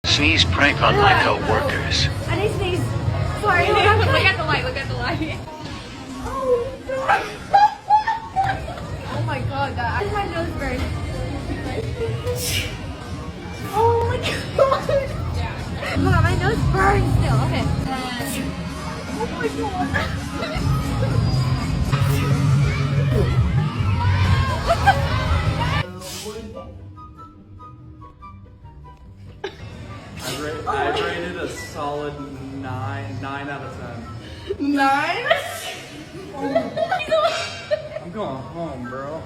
Sneeze prank on my co-workers. I need to sneeze. Sorry. Look at the light. Look at the light. Oh my god, that my nose burns. Oh my god. Look, my nose burns still. Okay. Oh my I rated a solid 9 out of 10. 9? I'm going home, bro.